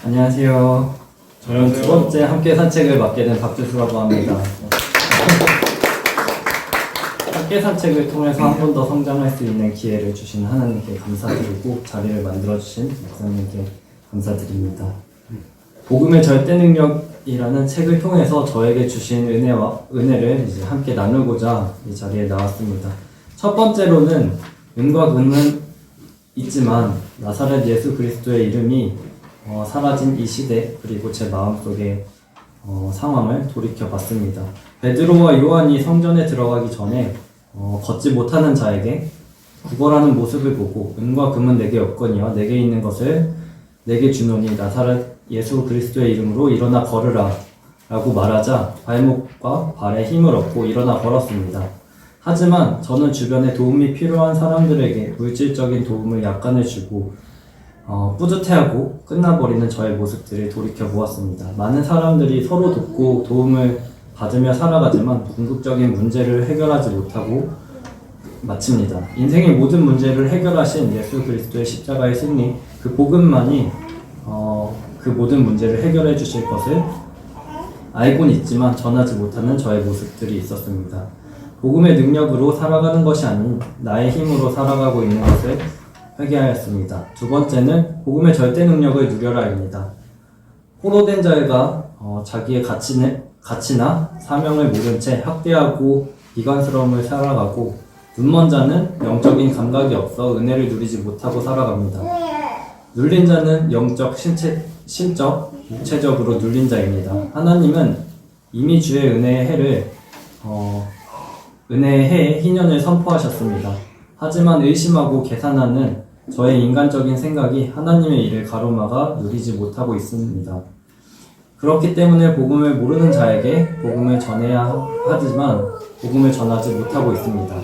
안녕하세요. 저는 두 번째 함께 산책을 맡게 된 박주수라고 합니다. 함께 산책을 통해서 한 번 더 성장할 수 있는 기회를 주신 하나님께 감사드리고 자리를 만들어주신 목사님께 감사드립니다. 복음의 절대 능력이라는 책을 통해서 저에게 주신 은혜를 이제 함께 나누고자 이 자리에 나왔습니다. 첫 번째로는 은과 금은 있지만 나사렛 예수 그리스도의 이름이 사라진 이 시대 그리고 제 마음속의 상황을 돌이켜봤습니다. 베드로와 요한이 성전에 들어가기 전에 걷지 못하는 자에게 구걸하는 모습을 보고 은과 금은 내게 없거니와 내게 있는 것을 내게 주노니 나사렛 예수 그리스도의 이름으로 일어나 걸으라 라고 말하자 발목과 발에 힘을 얻고 일어나 걸었습니다. 하지만 저는 주변에 도움이 필요한 사람들에게 물질적인 도움을 약간을 주고 뿌듯해하고 끝나버리는 저의 모습들을 돌이켜보았습니다. 많은 사람들이 서로 돕고 도움을 받으며 살아가지만 궁극적인 문제를 해결하지 못하고 마칩니다. 인생의 모든 문제를 해결하신 예수 그리스도의 십자가의 승리, 그 복음만이 그 모든 문제를 해결해 주실 것을 알고는 있지만 전하지 못하는 저의 모습들이 있었습니다. 복음의 능력으로 살아가는 것이 아닌 나의 힘으로 살아가고 있는 것을 회개하였습니다. 두 번째는 복음의 절대 능력을 누려라입니다. 포로된 자가 자기의 가치나 사명을 모른 채 학대하고 비관스러움을 살아가고 눈먼 자는 영적인 감각이 없어 은혜를 누리지 못하고 살아갑니다. 눌린 자는 영적, 심적, 육체적으로 눌린 자입니다. 하나님은 이미 주의 은혜의 해에 희년을 선포하셨습니다. 하지만 의심하고 계산하는 저의 인간적인 생각이 하나님의 일을 가로막아 누리지 못하고 있습니다. 그렇기 때문에 복음을 모르는 자에게 복음을 전해야 하지만 복음을 전하지 못하고 있습니다.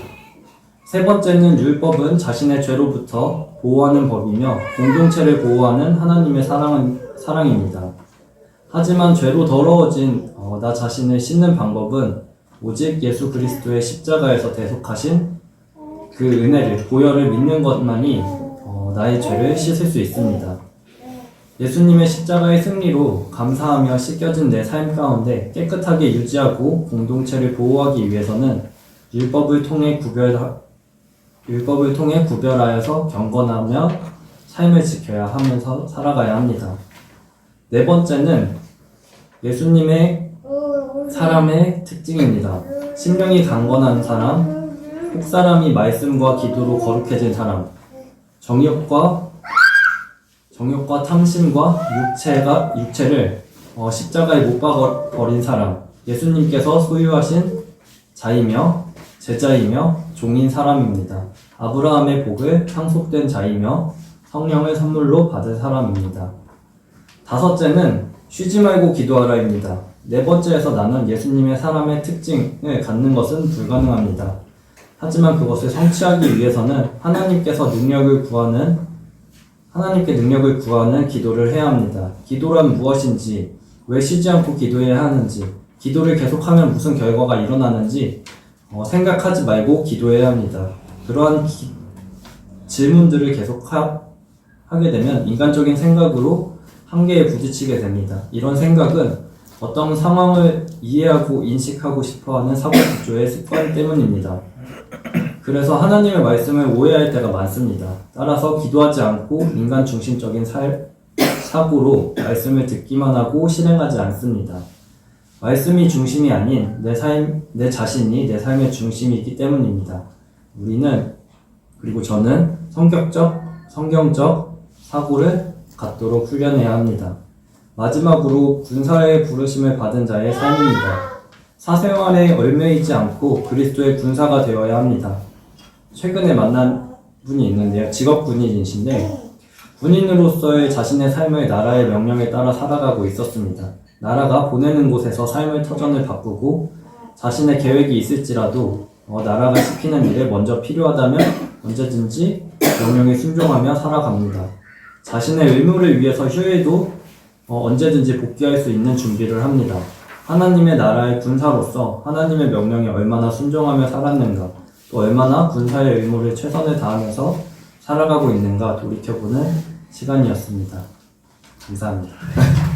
세 번째는 율법은 자신의 죄로부터 보호하는 법이며 공동체를 보호하는 하나님의 사랑입니다. 하지만 죄로 더러워진 나 자신을 씻는 방법은 오직 예수 그리스도의 십자가에서 대속하신 그 은혜를, 보혈을 믿는 것만이 나의 죄를 씻을 수 있습니다. 예수님의 십자가의 승리로 감사하며 씻겨진 내 삶 가운데 깨끗하게 유지하고 공동체를 보호하기 위해서는 율법을 통해 구별하여서 경건하며 삶을 지켜야 하면서 살아가야 합니다. 네 번째는 예수님의 사람의 특징입니다. 심령이 강건한 사람, 혹사람이 말씀과 기도로 거룩해진 사람, 정욕과 탐심과 육체를 십자가에 못 박아버린 사람, 예수님께서 소유하신 자이며 제자이며 종인 사람입니다. 아브라함의 복을 상속된 자이며 성령을 선물로 받은 사람입니다. 다섯째는 쉬지 말고 기도하라입니다. 네 번째에서 나는 예수님의 사람의 특징을 갖는 것은 불가능합니다. 하지만 그것을 성취하기 위해서는 하나님께 능력을 구하는 기도를 해야 합니다. 기도란 무엇인지, 왜 쉬지 않고 기도해야 하는지, 기도를 계속하면 무슨 결과가 일어나는지 생각하지 말고 기도해야 합니다. 그러한 질문들을 계속 하게 되면 인간적인 생각으로 한계에 부딪히게 됩니다. 이런 생각은 어떤 상황을 이해하고 인식하고 싶어하는 사고 구조의 습관 때문입니다. 그래서 하나님의 말씀을 오해할 때가 많습니다. 따라서 기도하지 않고 인간 중심적인 사고로 말씀을 듣기만 하고 실행하지 않습니다. 말씀이 중심이 아닌 내 자신이 내 삶의 중심이기 때문입니다. 그리고 저는 성경적 사고를 갖도록 훈련해야 합니다. 마지막으로 군사의 부르심을 받은 자의 삶입니다. 사생활에 얽매이지 않고 그리스도의 군사가 되어야 합니다. 최근에 만난 분이 있는데요. 직업 군인이신데 군인으로서의 자신의 삶을 나라의 명령에 따라 살아가고 있었습니다. 나라가 보내는 곳에서 삶의 터전을 바꾸고 자신의 계획이 있을지라도 나라가 시키는 일에 먼저 필요하다면 언제든지 명령에 순종하며 살아갑니다. 자신의 의무를 위해서 휴일도 언제든지 복귀할 수 있는 준비를 합니다. 하나님의 나라의 군사로서 하나님의 명령에 얼마나 순종하며 살았는가, 또 얼마나 군사의 의무를 최선을 다하면서 살아가고 있는가 돌이켜보는 시간이었습니다. 감사합니다.